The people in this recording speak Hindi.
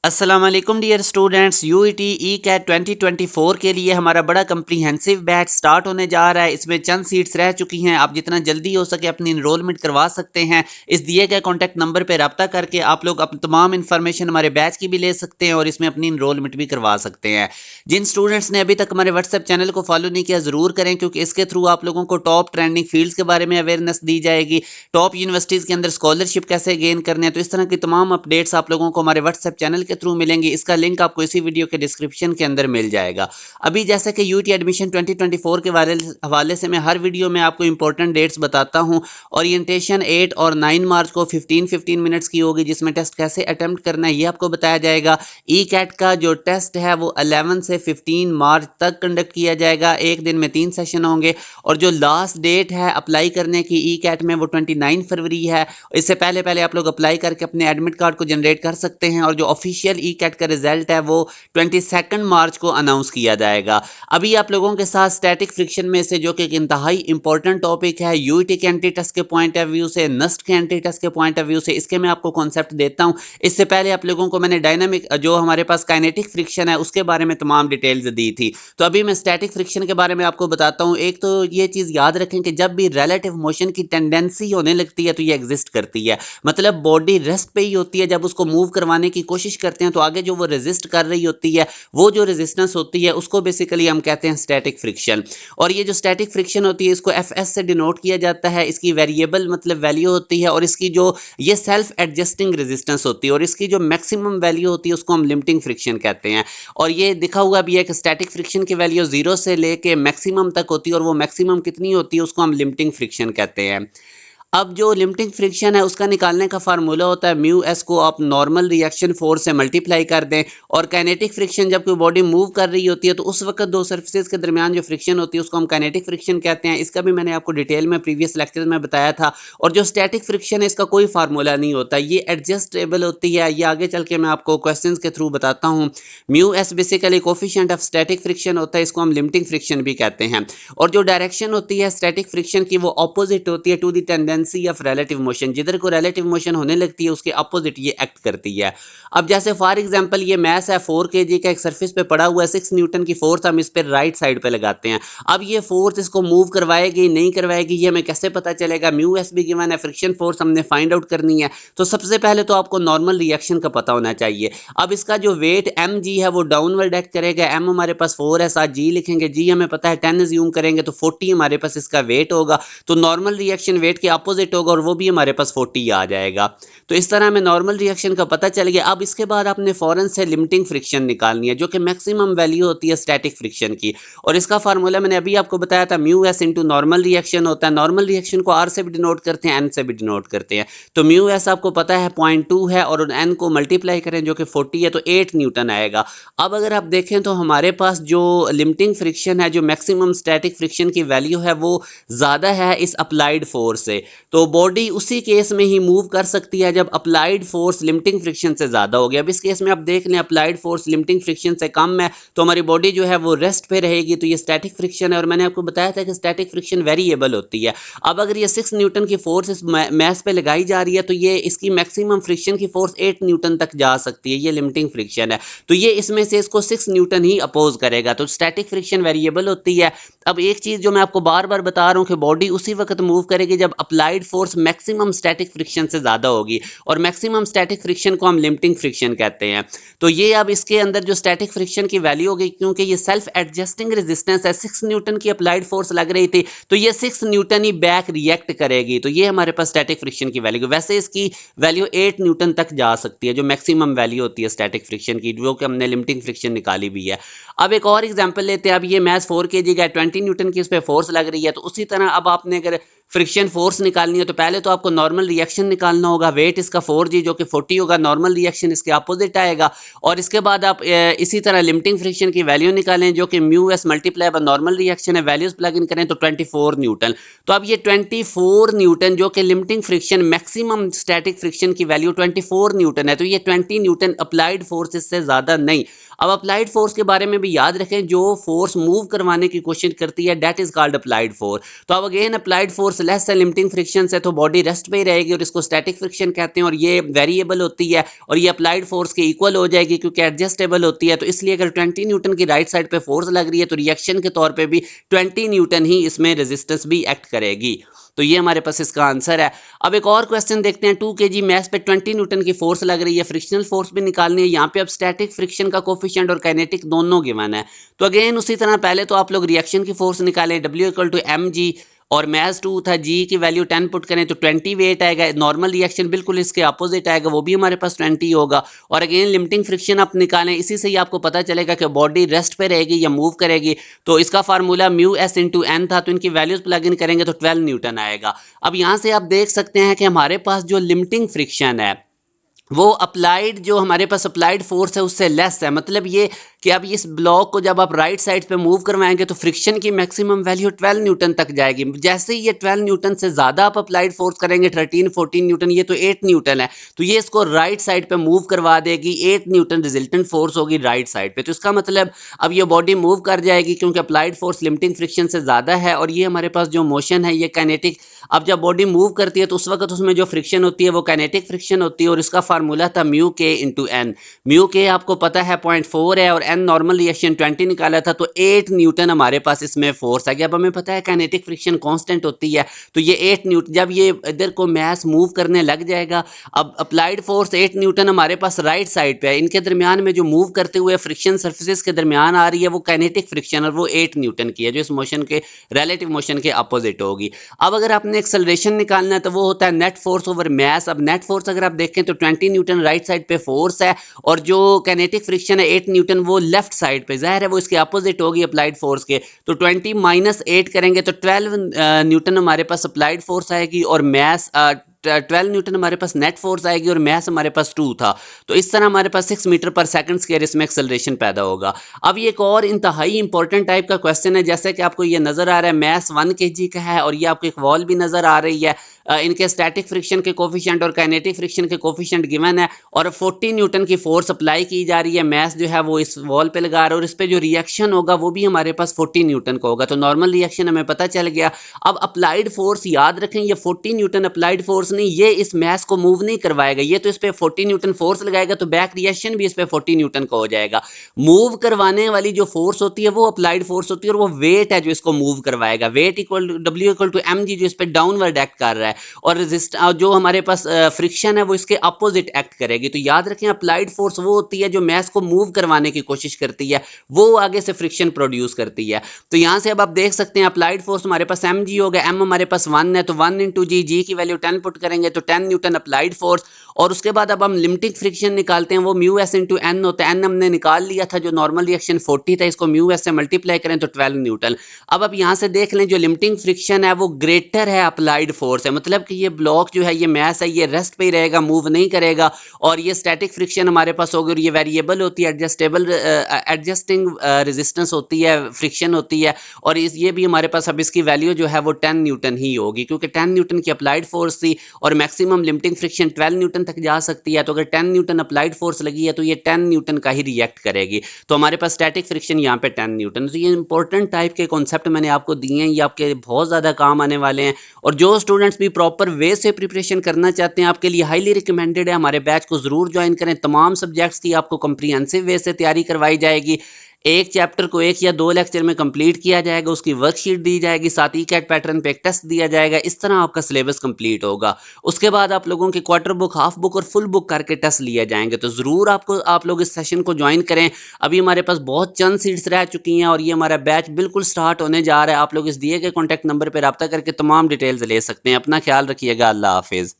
अस्सलाम वालेकुम dear students. UET E CAT 2024 के लिए हमारा बड़ा कंप्रीहेंसिव बैच स्टार्ट होने जा रहा है। इसमें चंद सीट्स रह चुकी हैं। आप जितना जल्दी हो सके अपनी इनरोलमेंट करवा सकते हैं। इस दिए गए कॉन्टैक्ट नंबर पर रब्ता करके आप लोग अपनी तमाम इन्फॉर्मेशन हमारे बैच की भी ले सकते हैं और इसमें अपनी इनरोलमेंट भी करवा सकते हैं। जिन स्टूडेंट्स ने अभी तक हमारे व्हाट्सएप चैनल को फॉलो नहीं किया ज़रूर करें, क्योंकि इसके थ्रू आप लोगों को टॉप ट्रेंडिंग फील्ड्स के बारे में अवेयरनेस दी जाएगी। टॉप यूनिवर्सिटीज़ के अंदर स्कॉलरशिप कैसे गेन करने हैं, तो इस तरह की तमाम अपडेट्स आप लोगों को हमारे व्हाट्सएप चैनल के थ्रू मिलेंगी। इसका लिंक आपको इसी वीडियो के डिस्क्रिप्शन के अंदर मिल जाएगा। अभी जैसे कि यूटी एडमिशन 2024 के हवाले से मैं हर वीडियो में आपको इंपॉर्टेंट डेट्स बताता हूं। ओरिएंटेशन 8 और 9 मार्च को 15-15 मिनट्स की होगी, जिसमें टेस्ट कैसे अटेम्प्ट करना है ये आपको बताया जाएगा। ई कैट का जो टेस्ट है वो 11 से 15 मार्च तक कंडक्ट किया जाएगा। एक दिन में 3 सेशन होंगे और जो लास्ट डेट है अप्लाई करने की ई कैट में वो 29 फरवरी है। इससे पहले पहले आप लोग अप्लाई करके अपने एडमिट कार्ड को जनरेट कर सकते हैं और जो ऑफिशियल ई कैट का रिजल्ट है वो 22 मार्च को अनाउंस किया जाएगा। अभी आप लोगों के साथ स्टैटिक फ्रिक्शन में से, जो कि एक इंतहाई इंपॉर्टेंट टॉपिक है यूईटी के एंटी टेस्ट के पॉइंट ऑफ व्यू से, नस्ट के एंटी टेस्ट के पॉइंट ऑफ व्यू से, इसके मैं आपको कॉन्सेप्ट देता हूं। इससे पहले आप लोगों को मैंने डायनामिक जो हमारे पास काइनेटिक फ्रिक्शन है उसके बारे में तमाम डिटेल्स दी थी। तो अभी मैं स्टैटिक फ्रिक्शन के बारे में आपको बताता हूं। एक तो ये चीज याद रखें कि जब भी रिलेटिव मोशन की टेंडेंसी होने लगती है तो ये एग्जिस्ट करती है। मतलब बॉडी रेस्ट पे ही होती है, जब उसको मूव करवाने की कोशिश करते हैं तो आगे जो वो रेजिस्ट कर रही होती है, वो जो रेजिस्टेंस होती है उसको बेसिकली हम कहते हैं स्टैटिक फ्रिक्शन। और ये जो स्टैटिक फ्रिक्शन होती है इसको एफ एस से डिनोट किया जाता है। इसकी वेरिएबल मतलब वैल्यू होती है और इसकी जो ये सेल्फ एडजस्टिंग रेजिस्टेंस होती है और इसकी जो मैक्सिमम वैल्यू होती है उसको हम लिमिटिंग फ्रिक्शन कहते हैं। और ये दिखा हुआ भी है कि स्टैटिक फ्रिक्शन की वैल्यू 0 से लेके मैक्सिमम तक होती है और वो मैक्सिमम कितनी होती है उसको हम लिमिटिंग फ्रिक्शन कहते हैं। अब जो लिमिटिंग फ्रिक्शन है उसका निकालने का फार्मूला होता है म्यू एस को आप नॉर्मल रिएक्शन फोर्स से मल्टीप्लाई कर दें। और काइनेटिक फ्रिक्शन जब कोई बॉडी मूव कर रही होती है तो उस वक्त दो सर्फेसिस के दरमियान जो फ्रिक्शन होती है उसको हम काइनेटिक फ्रिक्शन कहते हैं। इसका भी मैंने आपको डिटेल में प्रीवियस लेक्चर में बताया था। और जो स्टैटिक फ्रिक्शन है इसका कोई फार्मूला नहीं होता, ये एडजस्टेबल होती है। ये आगे चल के मैं आपको क्वेश्चन के थ्रू बताता हूँ। Mu S basically coefficient of static friction होता है, इसको हम लिमिटिंग फ्रिक्शन भी कहते हैं। और जो डायरेक्शन होती है स्टैटिक फ्रिक्शन की वो ऑपोजिट होती है to the tendency of relative motion. जिधर को रिलेटिव मोशन होने लगती है उसके अपोजिट ये एक्ट करती है। अब जैसे फॉर एग्जांपल ये मैस है 4 केजी का, एक सरफेस पे पड़ा हुआ है, 6 न्यूटन की फोर्स हम इस पे राइट साइड पे लगाते हैं। अब ये फोर्स इसको मूव करवाएगी नहीं करवाएगी ये हमें कैसे पता चलेगा? म्यू एस भी गिवन है, फ्रिक्शन फोर्स हमने फाइंड आउट करनी है। तो सबसे पहले तो आपको नॉर्मल रिएक्शन का पता होना चाहिए। अब इसका जो वेट एम जी है वो डाउनवर्ड एक्ट करेगा। एम हमारे पास 4 है, साथ जी लिखेंगे, जी हमें पता है 10 ज्यूम करेंगे तो 40 हमारे पास इसका वेट होगा। तो नॉर्मल रिएक्शन वेट के अपोजिट होगा और वो भी हमारे पास 40 आ जाएगा। तो इस तरह हमें नॉर्मल रिएक्शन का पता चल गया। अब इसके बाद आपने फौरन से लिमिटिंग फ्रिक्शन निकालनी है, जो कि मैक्सिमम वैल्यू होती है स्टैटिक फ्रिक्शन की। और इसका फार्मूला मैंने अभी आपको बताया था, mu S into normal reaction होता है। नॉर्मल रिएक्शन को आर से भी डिनोट करते हैं, एन से भी डिनोट करते हैं। तो म्यू एस आपको पता है 0.2 है और एन को मल्टीप्लाई करें जो कि 40 है तो 8 न्यूटन आएगा। अब अगर आप देखें तो हमारे पास जो लिमिटिंग फ्रिक्शन है, जो मैक्सिमम स्टैटिक फ्रिक्शन की वैल्यू है वो ज़्यादा है इस अप्लाइड फोर्स से। तो बॉडी उसी केस में ही मूव कर सकती है जब अप्लाइड फोर्स लिमिटिंग फ्रिक्शन से ज़्यादा हो गया। अब इस केस में आप देख लें अप्लाइड फोर्स लिमिटिंग फ्रिक्शन से कम है तो हमारी बॉडी जो है वो रेस्ट पे रहेगी। तो ये स्टैटिक फ्रिक्शन है और मैंने आपको बताया था कि स्टैटिक फ्रिक्शन वेरिएबल होती है। अब अगर ये 6 न्यूटन की फोर्स इस मैस पे लगाई जा रही है तो ये इसकी मैक्सिमम फ्रिक्शन की फोर्स 8 न्यूटन तक जा सकती है। ये लिमिटिंग फ्रिक्शन है। तो ये इसमें से इसको 6 न्यूटन ही अपोज करेगा। तो स्टैटिक फ्रिक्शन वेरिएबल होती है। अब एक चीज जो मैं आपको बार बार बता रहा हूं कि बॉडी उसी वक्त मूव करेगी जब applied force maximum static friction से ज्यादा होगी। और मैक्सिमम स्टैटिक फ्रिक्शन को हम लिमिटिंग फ्रिक्शन कहते हैं। तो ये अब इसके अंदर जो स्टैटिक फ्रिक्शन की वैल्यू होगी, क्योंकि ये सेल्फ एडजस्टिंग रेजिस्टेंस है, 6 न्यूटन की अप्लाइड फोर्स लग रही थी तो ये 6 न्यूटन ही बैक रिएक्ट करेगी। तो ये हमारे पास स्टैटिक फ्रिक्शन की वैल्यू। वैसे इसकी वैल्यू 8 न्यूटन तक जा सकती है, जो मैक्सिमम वैल्यू होती है स्टैटिक फ्रिक्शन की, जो कि हमने लिमिटिंग फ्रिक्शन निकाली भी है। अब एक और एग्जांपल लेते हैं। अब ये मैस 4 केजी का 20 न्यूटन की इस पे फोर्स लग रही है। तो उसी तरह अब आपने अगर फ्रिक्शन फोर्स निकालनी है तो पहले तो आपको नॉर्मल रिएक्शन निकालना होगा। वेट इसका 4g जो कि 40 होगा, नॉर्मल रिएक्शन इसके अपोजिट आएगा। और इसके बाद आप इसी तरह लिमिटिंग फ्रिक्शन की वैल्यू निकालें जो कि mu S multiply by normal reaction है। वैल्यूज प्लग इन करें तो 24 न्यूटन। तो अब ये 24 न्यूटन जो कि limiting friction maximum static friction की वैल्यू 24 न्यूटन है, तो ये 20 न्यूटन अप्लाइड फोर्स इससे ज्यादा नहीं। अब अप्लाइड फोर्स के बारे में भी याद रखें, जो फोर्स मूव करवाने की कोशिश करती है that is called applied force. तो अब अगेन अप्लाइड फोर्स लेस है लिमिटिंग फ्रिक्शन से, तो बॉडी रेस्ट पे ही रहेगी और इसको स्टैटिक फ्रिक्शन कहते हैं, और ये वेरिएबल होती है और ये अप्लाइड फोर्स के इक्वल हो जाएगी क्योंकि एडजस्टेबल होती है। तो इसलिए अगर 20 न्यूटन की राइट साइड पे फोर्स लग रही है तो रिएक्शन के तौर पे भी 20 न्यूटन ही इसमें रेजिस्टेंस भी एक्ट करेगी। तो ये हमारे पास इसका आंसर है। अब एक और क्वेश्चन देखते हैं, 2 kg मास पे 20 न्यूटन की फोर्स लग रही है, फ्रिक्शनल फोर्स भी निकालनी है। यहाँ पे अब स्टैटिक फ्रिक्शन का कोफिशिएंट और काइनेटिक दोनों गिवन है। तो अगेन उसी तरह पहले तो आप लोग रिएक्शन की फोर्स निकालें, W इक्वल टू mg, और मास 2 था, g की वैल्यू 10 पुट करें तो 20 वेट आएगा। नॉर्मल रिएक्शन बिल्कुल इसके अपोजिट आएगा, वो भी हमारे पास 20 होगा। और अगेन लिमिटिंग फ्रिक्शन आप निकालें, इसी से ही आपको पता चलेगा कि बॉडी रेस्ट पे रहेगी या मूव करेगी। तो इसका formula mu S into N था, तो इनकी वैल्यूज प्लग इन करेंगे तो 12 न्यूटन आएगा। अब यहां से आप देख सकते हैं कि हमारे पास जो लिमिटिंग फ्रिक्शन है वो अप्लाइड, जो हमारे पास अप्लाइड फोर्स है उससे लेस है। मतलब ये कि अब इस ब्लॉक को जब आप राइट साइड पे मूव करवाएंगे तो फ्रिक्शन की मैक्सिमम वैल्यू 12 न्यूटन तक जाएगी। जैसे ही ये 12 न्यूटन से ज़्यादा आप अप्लाइड फोर्स करेंगे, 13-14 न्यूटन, ये तो 8 न्यूटन है, तो ये इसको राइट साइड पे मूव करवा देगी। 8 न्यूटन रिजल्टेंट फोर्स होगी राइट साइड पे। तो इसका मतलब अब ये बॉडी मूव कर जाएगी क्योंकि अप्लाइड फोर्स लिमिटिंग फ्रिक्शन से ज़्यादा है, और ये हमारे पास जो मोशन है ये काइनेटिक। अब जब बॉडी मूव करती है तो उस वक्त उसमें जो फ्रिक्शन होती है वो काइनेटिक फ्रिक्शन होती है, और इसका फार्मूला था म्यू के इंटू एन। म्यू के आपको पता है 0.4 है, और एन नॉर्मल रिएक्शन 20 निकाला था, तो 8 न्यूटन हमारे पास इसमें फोर्स आ गया। अब हमें पता है काइनेटिक फ्रिक्शन कांस्टेंट होती है, तो ये 8 न्यूटन, जब ये इधर को मास मूव करने लग जाएगा, अब अप्लाइड फोर्स 8 न्यूटन हमारे पास राइट साइड पे है, इनके दरमियान में जो मूव करते हुए फ्रिक्शन सर्फेसिस के दरमियान आ रही है वो काइनेटिक फ्रिक्शन, और वो 8 न्यूटन की है, जो इस मोशन के रिलेटिव मोशन के अपोजिट होगी। अब अगर आपने एक्सेलरेशन निकालना है तो वो होता है नेट फोर्स ओवर मास। अब नेट फोर्स अगर आप देखें तो 20 न्यूटन राइट साइड पे फोर्स है, और जो काइनेटिक फ्रिक्शन है 8 न्यूटन वो लेफ्ट साइड पे, जाहिर है वो इसके अपोजिट होगी अप्लाइड फोर्स के। तो 20 माइनस 8 करेंगे तो 12 न्यूटन हमारे पास अप्लाइड फोर्स आएगी, और मास 12 न्यूटन हमारे पास नेट फोर्स आएगी, और मास हमारे पास 2 था। तो इस तरह हमारे पास 6 मीटर पर सेकंड स्क्वायर इसमें एक्सेलरेशन पैदा होगा। अब ये एक और इंतहाई इंपॉर्टेंट टाइप का क्वेश्चन है, जैसे कि आपको ये नजर आ रहा है मास 1 kg का है, और ये आपको एक वॉल भी नजर आ रही है। इनके स्टैटिक फ्रिक्शन के कोफिशिएंट और काइनेटिक फ्रिक्शन के कोफिशिएंट गिवन है, और 40 न्यूटन की फोर्स अप्लाई की जा रही है। मास जो है वो इस वॉल पे लगा रहा है, और इस पे जो रिएक्शन होगा वो भी हमारे पास 40 न्यूटन का होगा। तो नॉर्मल रिएक्शन हमें पता चल गया। अब अप्लाइड फोर्स याद रखें, ये 40 न्यूटन अप्लाइड फोर्स नहीं, ये इस मास को मूव नहीं करवाएगा, ये तो इस पे 40 न्यूटन फोर्स लगाएगा, तो बैक रिएक्शन भी इस पे 40 न्यूटन का हो जाएगा। मूव करवाने वाली जो फोर्स होती है वो अप्लाइड फोर्स होती है, और वो वेट है जो इसको मूव करवाएगा। Weight equal to W equal to mg, जो इस पे डाउनवर्ड एक्ट कर रहा है, और जो हमारे पास फ्रिक्शन है वो इसके अपोजिट एक्ट करेगी। तो याद रखें अप्लाइड फोर्स वो होती है जो मास को मूव करवाने की कोशिश करती है, वो आगे से फ्रिक्शन प्रोड्यूस करती है। तो यहां से अब आप देख सकते हैं अप्लाइड फोर्स हमारे पास mg हो गया, m हमारे पास 1 है, तो 1 इंटू जी की वैल्यू 10 पुट करेंगे तो 10 न्यूटन अप्लाइड फोर्स। और उसके बाद अब हम लिमिटिंग फ्रिक्शन निकालते हैं, वो म्यू एस इंटू एन होता है। एन हमने निकाल लिया था, जो नॉर्मल रिएक्शन 40 था, इसको म्यू एस से मल्टीप्लाई करें तो 12 न्यूटन। अब आप यहां से देख लें जो लिमिटिंग फ्रिक्शन है वो ग्रेटर है अप्लाइड फोर्स है, मतलब कि ये ब्लॉक जो है ये मास है ये रेस्ट पे ही रहेगा, मूव नहीं करेगा। और ये स्टैटिक फ्रिक्शन हमारे पास होगी, और ये वेरिएबल होती है, एडजस्टेबल एडजस्टिंग रेजिस्टेंस होती है, फ्रिक्शन होती है। और ये भी हमारे पास अब इसकी वैल्यू जो है वो 10 न्यूटन ही होगी, क्योंकि 10 न्यूटन की अप्लाइड फोर्स थी, और मैक्सिमम लिमिटिंग फ्रिक्शन 12 न्यूटन तक जा सकती है। तो अगर 10 न्यूटन अप्लाइड फोर्स लगी है तो ये 10 न्यूटन का ही रिएक्ट करेगी। तो हमारे पास स्टैटिक फ्रिक्शन यहाँ पे 10 न्यूटन। तो ये इंपॉर्टेंट टाइप के कॉन्सेप्ट मैंने आपको दिए हैं, ये आपके बहुत ज़्यादा काम आने वाले हैं। और जो स्टूडेंट्स भी प्रॉपर वे से प्रिपरेशन करना चाहते हैं, आपके लिए हाईली रिकमेंडेड है, हमारे बैच को ज़रूर ज्वाइन करें। तमाम सब्जेक्ट्स की आपको कम्प्रीहेंसिव वे से तैयारी करवाई जाएगी। एक चैप्टर को 1 या 2 लेक्चर में कंप्लीट किया जाएगा, उसकी वर्कशीट दी जाएगी, साथ ही कैट पैटर्न पे एक टेस्ट दिया जाएगा। इस तरह आपका सिलेबस कंप्लीट होगा। उसके बाद आप लोगों के क्वार्टर बुक, हाफ बुक और फुल बुक करके टेस्ट लिए जाएंगे। तो ज़रूर आप लोग इस सेशन को ज्वाइन करें। अभी हमारे पास बहुत चंद सीट्स रह चुकी हैं, और ये हमारा बैच बिल्कुल स्टार्ट होने जा रहा है। आप लोग इस दिए गए कॉन्टैक्ट नंबर पर रब्ता करके तमाम डिटेल्स ले सकते हैं। अपना ख्याल रखिएगा। अल्लाह हाफिज़।